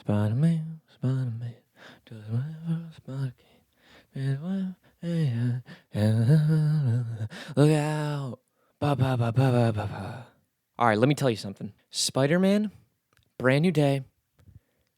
Spider-Man, Spider-Man, does whatever Spider can. Look out! Ba ba ba ba ba ba ba. All right, let me tell you something. Spider-Man, Brand New Day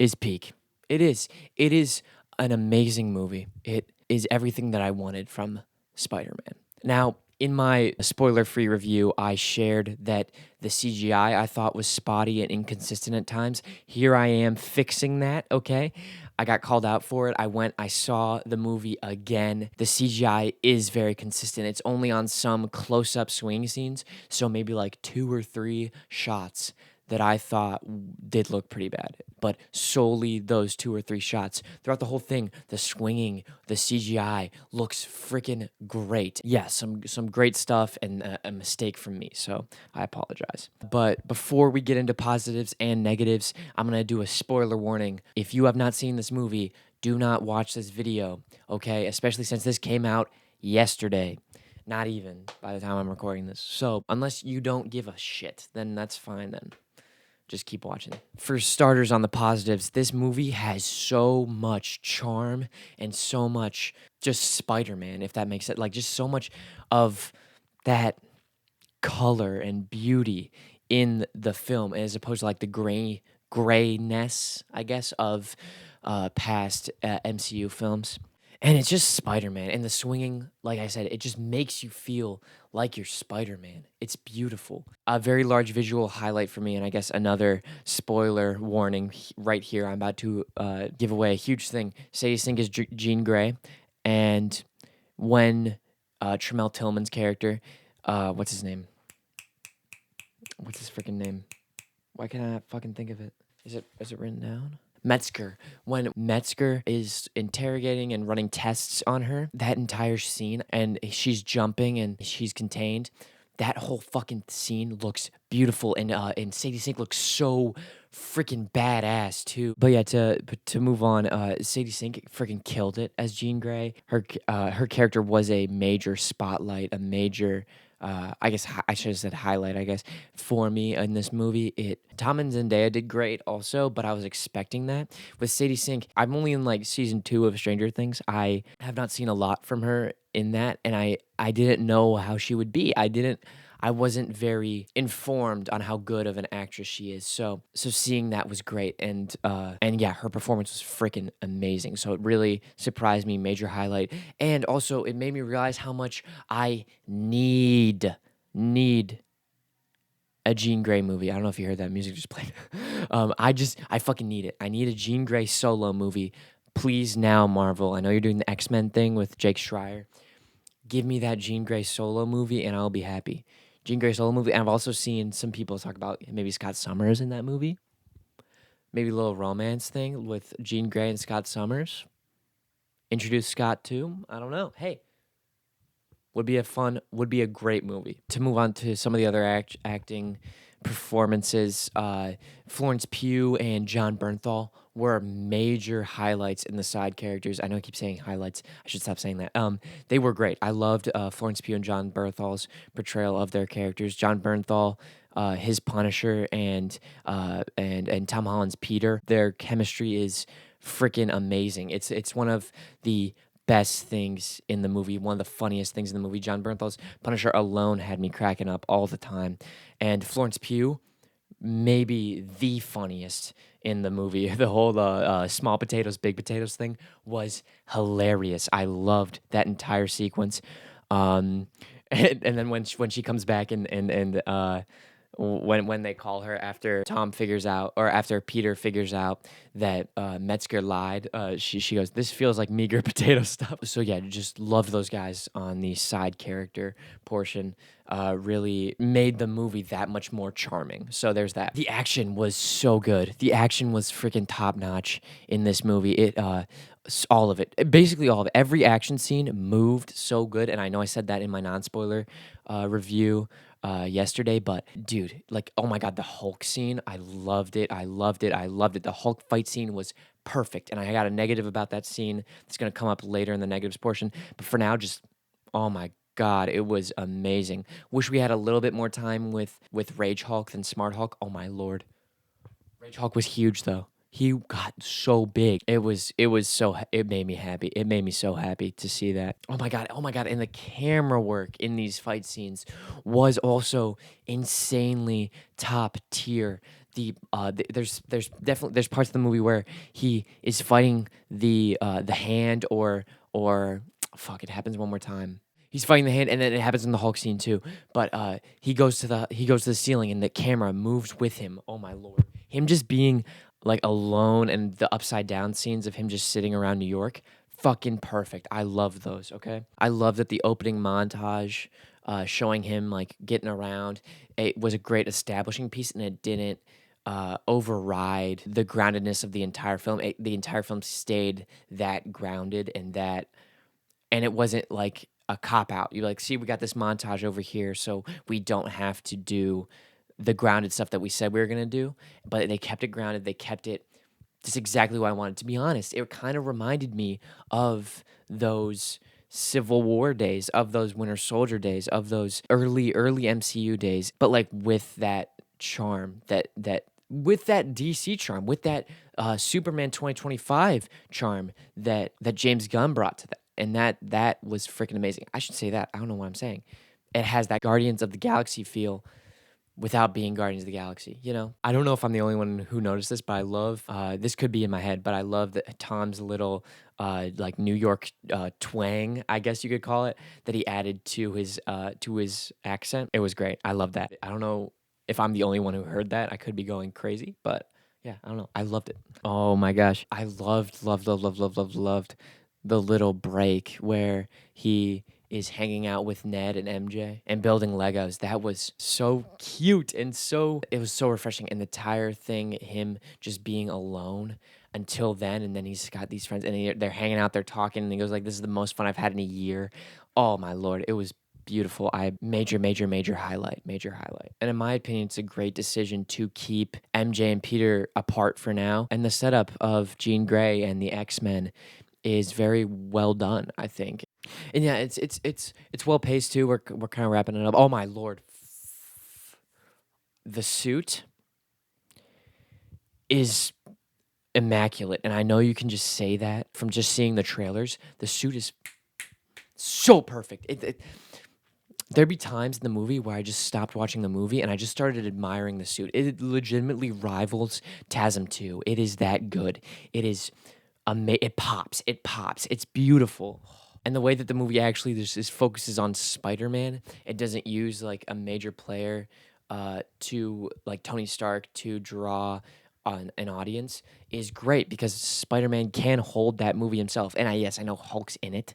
is peak. It is. It is an amazing movie. It is everything that I wanted from Spider-Man. Now, in my spoiler-free review, I shared that the CGI I thought was spotty and inconsistent at times. Here I am fixing that, okay? I got called out for it. I saw the movie again. The CGI is very consistent. It's only on some close-up swing scenes, so maybe like 2 or 3 shots that I thought did look pretty bad, but solely those 2 or 3 shots. Throughout the whole thing, the swinging, the CGI looks freaking great. Yeah, some great stuff and a mistake from me, so I apologize. But before we get into positives and negatives, I'm gonna do a spoiler warning. If you have not seen this movie, do not watch this video, okay? Especially since this came out yesterday. Not even by the time I'm recording this. So, unless you don't give a shit, then that's fine then. Just keep watching. For starters, on the positives, this movie has so much charm and so much just Spider-Man, if that makes it like just so much of that color and beauty in the film as opposed to like the grayness, I guess, of past MCU films. And it's just Spider-Man. And the swinging, like I said, it just makes you feel like you're Spider-Man. It's beautiful. A very large visual highlight for me, and I guess another spoiler warning right here. I'm about to give away a huge thing. Sadie Sink is Jean Grey. And when Tremel Tillman's character, what's his name? What's his freaking name? Why can't I not fucking think of it? Is it written down? Metzger. When Metzger is interrogating and running tests on her, that entire scene, and she's jumping and she's contained, that whole fucking scene looks beautiful, and Sadie Sink looks so freaking badass too. But yeah, to move on, Sadie Sink freaking killed it as Jean Grey. Her character was a major spotlight, a major I guess I should have said highlight, I guess, for me in this movie. Tom and Zendaya did great also, but I was expecting that. With Sadie Sink, I'm only in like season 2 of Stranger Things. I have not seen a lot from her in that, and I didn't know how she would be. I wasn't very informed on how good of an actress she is. So seeing that was great, and yeah, her performance was freaking amazing. So it really surprised me, major highlight, and also it made me realize how much I need a Jean Grey movie. I don't know if you heard that music just played. I fucking need it. I need a Jean Grey solo movie. Please now, Marvel. I know you're doing the X-Men thing with Jake Schreier. Give me that Jean Grey solo movie and I'll be happy. Jean Grey solo movie. And I've also seen some people talk about maybe Scott Summers in that movie. Maybe a little romance thing with Jean Grey and Scott Summers. Introduce Scott too. I don't know. Hey, would be a great movie. To move on to some of the other acting performances, Florence Pugh and John Bernthal were major highlights in the side characters. I know I keep saying highlights. I should stop saying that. They were great. I loved Florence Pugh and John Bernthal's portrayal of their characters. John Bernthal, his Punisher, and Tom Holland's Peter. Their chemistry is freaking amazing. It's one of the best things in the movie, one of the funniest things in the movie. John Bernthal's Punisher alone had me cracking up all the time. And Florence Pugh, maybe the funniest in the movie. The whole small potatoes, big potatoes thing was hilarious. I loved that entire sequence. And then when she comes back and when they call her after Tom figures out, or after Peter figures out that Metzger lied, she goes, "This feels like meager potato stuff." So yeah, just loved those guys on the side character portion. Really made the movie that much more charming. So there's that. The action was so good. The action was freaking top notch in this movie. All of it, basically all of it. Every action scene moved so good, and I know I said that in my non-spoiler review yesterday, but dude, like, oh my god, the Hulk scene, I loved it. The Hulk fight scene was perfect, and I got a negative about that scene that's gonna come up later in the negatives portion. But for now, just oh my god, it was amazing. Wish we had a little bit more time with Rage Hulk than Smart Hulk. Oh my lord, Rage Hulk was huge though. He got so big. It made me happy. It made me so happy to see that. Oh my god, and the camera work in these fight scenes was also insanely top tier. There's parts of the movie where he is fighting the hand or fuck, it happens one more time. He's fighting the hand, and then it happens in the Hulk scene too. But he goes to the ceiling, and the camera moves with him. Oh my lord, him just being like alone, and the upside down scenes of him just sitting around New York, fucking perfect. I love those. Okay, I love that the opening montage, showing him like getting around, it was a great establishing piece, and it didn't override the groundedness of the entire film. The entire film stayed that grounded and it wasn't like a cop out. You're like, see, we got this montage over here, so we don't have to do the grounded stuff that we said we were gonna do. But they kept it grounded. They kept it just exactly what I wanted. To be honest, it kind of reminded me of those Civil War days, of those Winter Soldier days, of those early MCU days, but like with that charm, that with that DC charm, with that Superman 2025 charm that James Gunn brought to that, and that was freaking amazing. I should say that. I don't know what I'm saying. It has that Guardians of the Galaxy feel without being Guardians of the Galaxy, you know? I don't know if I'm the only one who noticed this, but I love this could be in my head, but I love that Tom's little like New York twang, I guess you could call it, that he added to his accent. It was great. I love that. I don't know if I'm the only one who heard that. I could be going crazy, but yeah, I don't know. I loved it. Oh my gosh. I loved the little break where he is hanging out with Ned and MJ and building Legos. That was so cute and it was so refreshing. And the entire thing, him just being alone until then, and then he's got these friends and they're hanging out, they're talking, and he goes like, "This is the most fun I've had in a year." Oh my lord, it was beautiful. Major highlight, major highlight. And in my opinion, it's a great decision to keep MJ and Peter apart for now. And the setup of Jean Grey and the X-Men is very well done, I think. And yeah, it's well paced too. We're kind of wrapping it up. Oh my lord, the suit is immaculate, and I know you can just say that from just seeing the trailers. The suit is so perfect. There'd be times in the movie where I just stopped watching the movie and I just started admiring the suit. It legitimately rivals TASM 2. It is that good. It is it pops. It pops. It's beautiful. And the way that the movie actually just focuses on Spider-Man, it doesn't use like a major player to like Tony Stark to draw on an audience is great because Spider-Man can hold that movie himself. And yes, I know Hulk's in it,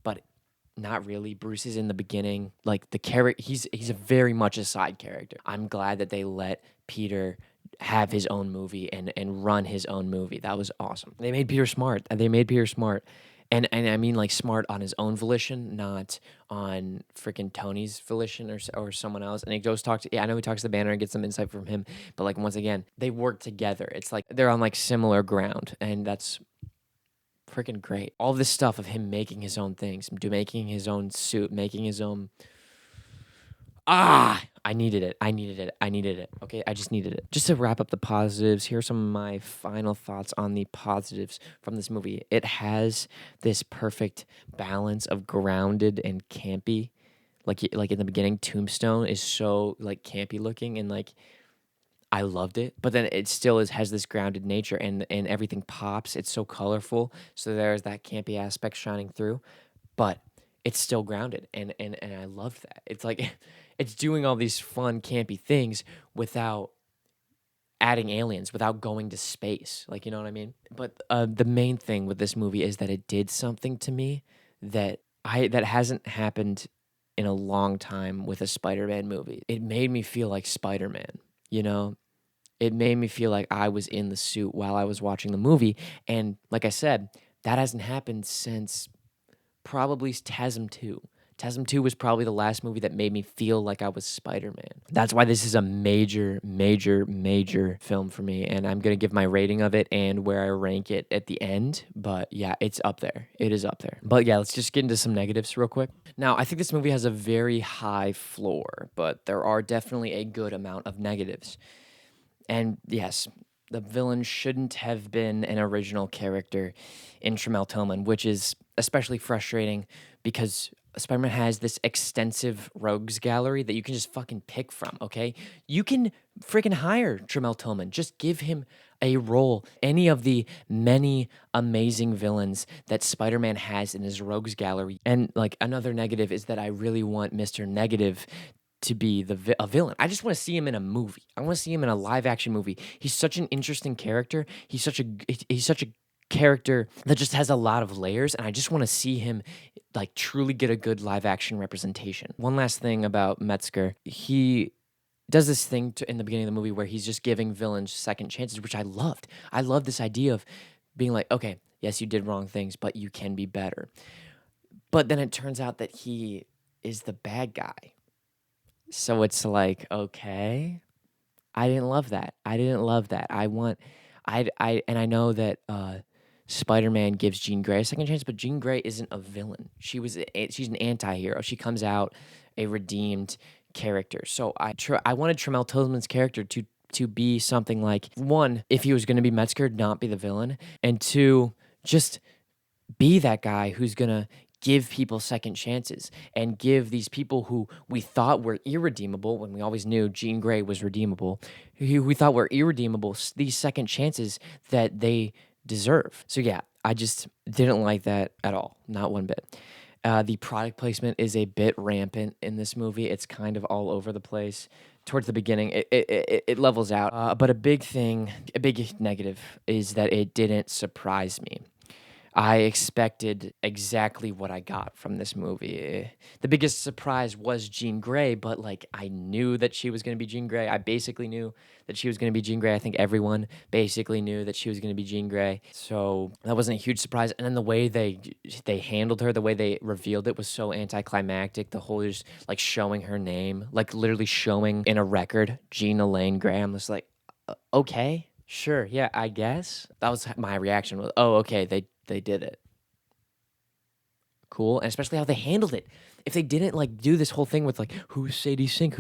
but not really. Bruce is in the beginning. Like the character, he's a very much a side character. I'm glad that they let Peter have his own movie and run his own movie. That was awesome. They made Peter smart. They made Peter smart. And I mean like smart on his own volition, not on freaking Tony's volition or someone else. And he goes talk to I know he talks to the Banner and gets some insight from him, but like once again, they work together. It's like they're on like similar ground, and that's freaking great. All this stuff of him making his own things, making his own suit, making his own. I needed it. I needed it. I needed it. Okay, I just needed it. Just to wrap up the positives, here are some of my final thoughts on the positives from this movie. It has this perfect balance of grounded and campy. Like in the beginning, Tombstone is so like campy looking and like I loved it, but then it still has this grounded nature and everything pops. It's so colorful, so there's that campy aspect shining through, but it's still grounded, and I loved that. It's like it's doing all these fun campy things without adding aliens, without going to space. Like you know what I mean? But the main thing with this movie is that it did something to me that hasn't happened in a long time with a Spider-Man movie. It made me feel like Spider-Man. You know, it made me feel like I was in the suit while I was watching the movie. And like I said, that hasn't happened since probably TASM 2. TASM 2 was probably the last movie that made me feel like I was Spider-Man. That's why this is a major film for me. And I'm going to give my rating of it and where I rank it at the end. But yeah, it's up there. It is up there. But yeah, let's just get into some negatives real quick. Now, I think this movie has a very high floor, but there are definitely a good amount of negatives. And yes, The villain shouldn't have been an original character in Tramel Tillman, which is especially frustrating because Spider-Man has this extensive rogues gallery that you can just fucking pick from, okay? You can freaking hire Tramel Tillman. Just give him a role. Any of the many amazing villains that Spider-Man has in his rogues gallery. And like another negative is that I really want Mr. Negative to be a villain. I just want to see him in a movie. I want to see him in a live action movie. He's such an interesting character. He's such a character that just has a lot of layers, and I just want to see him like truly get a good live action representation. One last thing about Metzger. He does this thing in the beginning of the movie where he's just giving villains second chances, which I loved. I love this idea of being like, okay, yes, you did wrong things, but you can be better. But then it turns out that he is the bad guy. So it's like, okay, I didn't love that. I didn't love that. I know that Spider-Man gives Jean Grey a second chance, but Jean Grey isn't a villain. She's an anti-hero. She comes out a redeemed character. So I wanted Tramel Tillman's character to be something like, one, if he was going to be Metzger, not be the villain, and two, just be that guy who's going to give people second chances and give these people who we thought were irredeemable, when we always knew Jean Grey was redeemable, who we thought were irredeemable, these second chances that they deserve. So yeah, I just didn't like that at all, not one bit. The product placement is a bit rampant in this movie. It's kind of all over the place. Towards the beginning, it levels out. But a big negative is that it didn't surprise me. I expected exactly what I got from this movie. The biggest surprise was Jean Grey, but like I knew that she was going to be Jean Grey. I basically knew that she was going to be Jean Grey. I think everyone basically knew that she was going to be Jean Grey. So that wasn't a huge surprise. And then the way they handled her, the way they revealed it was so anticlimactic. The whole just like showing her name, like literally showing in a record, Jean Elaine Grey. I'm just like, okay, sure, yeah, I guess. That was my reaction. Was, oh, okay, they did it. Cool. And especially how they handled it. If they didn't like do this whole thing with like, who's Sadie Sink,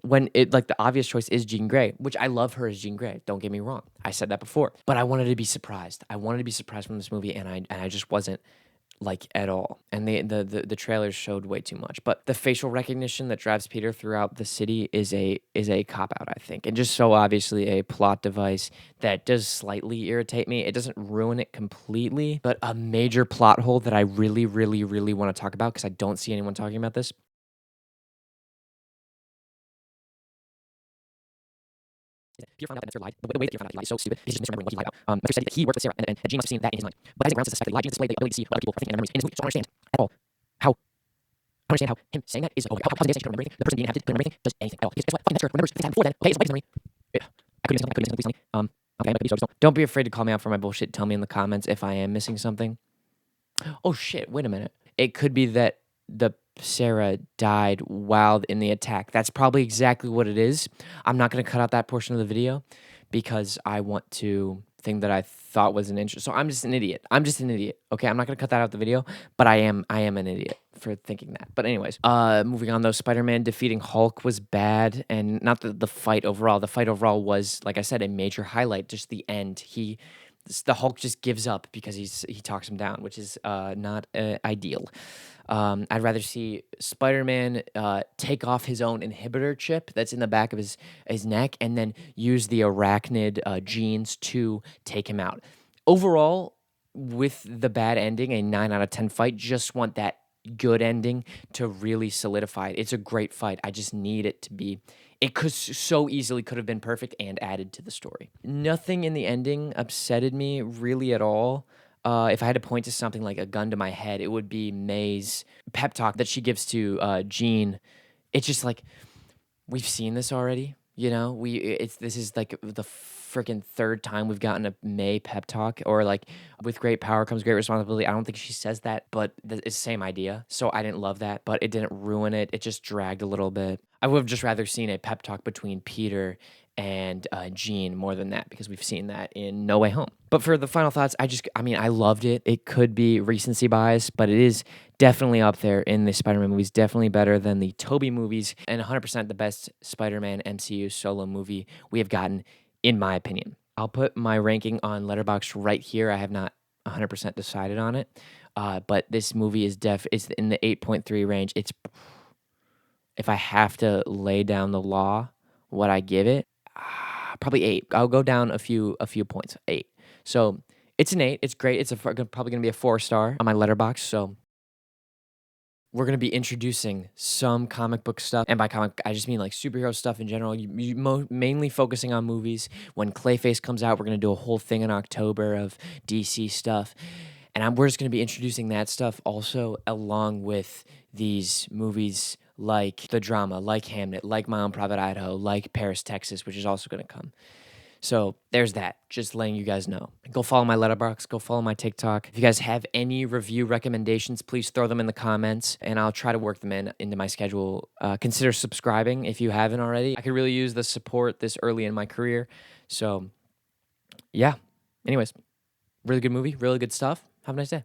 when it like the obvious choice is Jean Grey, which I love her as Jean Grey. Don't get me wrong. I said that before. But I wanted to be surprised. I wanted to be surprised from this movie, and I just wasn't like at all. And the trailers showed way too much. But the facial recognition that drives Peter throughout the city is a cop out, I think. And just so obviously a plot device that does slightly irritate me. It doesn't ruin it completely, but a major plot hole that I really, really, really want to talk about because I don't see anyone talking about this. Peter found out that Metzger lied. The way that Peter found out he lied is so stupid. He's just misremembering what he lied about. Metzger said that he worked with Sarah, and Jean must have seen that in his mind. But Isaac Brown says that he lied to display the ability to see what other people are thinking and memories in his movie. So I don't understand at all how. I don't understand how him saying that is how does he remember anything? The person being inhabited couldn't remember anything, does anything at all. Because guess what? Fucking Metzger remembers things that happened before then. Okay, it's like memory. Yeah. I couldn't miss something. Please tell me. Okay, but so don't be afraid to call me out for my bullshit. Tell me in the comments if I am missing something. Oh shit! Wait a minute. It could be that the Sarah died while in the attack. That's probably exactly what it is. I'm not going to cut out that portion of the video because I want to thing that I thought was an interest. So I'm just an idiot. Okay, I'm not going to cut that out of the video, but I am an idiot for thinking that. But anyways, moving on though, Spider-Man defeating Hulk was bad, and not the fight overall. The fight overall was, like I said, a major highlight. Just the end. The Hulk just gives up because he talks him down, which is not ideal. I'd rather see Spider-Man take off his own inhibitor chip that's in the back of his neck and then use the arachnid genes to take him out. Overall, with the bad ending, a 9 out of 10 fight, just want that good ending to really solidify it. It's a great fight. I just need it to be. It could so easily could have been perfect and added to the story. Nothing in the ending upsetted me really at all. If I had to point to something like a gun to my head, it would be May's pep talk that she gives to Jean. It's just like we've seen this already. You know, this is like the freaking third time we've gotten a May pep talk, or like with great power comes great responsibility. I don't think she says that, but it's the same idea. So I didn't love that, but it didn't ruin it. It just dragged a little bit. I would have just rather seen a pep talk between Peter and Jean more than that, because we've seen that in No Way Home. But for the final thoughts, I loved it. It could be recency bias, but it is definitely up there in the Spider-Man movies. Definitely better than the Tobey movies, and 100% the best Spider-Man MCU solo movie we have gotten, in my opinion. I'll put my ranking on Letterboxd right here. I have not 100% decided on it, but this movie is in the 8.3 range. It's if I have to lay down the law, what I give it, probably 8. I'll go down a few points. 8. So it's an 8. It's great. It's probably gonna be a 4-star on my letterbox. So we're gonna be introducing some comic book stuff, and by comic, I just mean like superhero stuff in general. Mainly focusing on movies. When Clayface comes out, we're gonna do a whole thing in October of DC stuff, and we're just gonna be introducing that stuff also along with these movies like the drama, like Hamnet, like My Own Private Idaho, like Paris, Texas, which is also gonna come. So there's that. Just letting you guys know. Go follow my letterbox. Go follow my TikTok. If you guys have any review recommendations, please throw them in the comments, and I'll try to work them into my schedule. Consider subscribing if you haven't already. I could really use the support this early in my career. So yeah. Anyways, really good movie. Really good stuff. Have a nice day.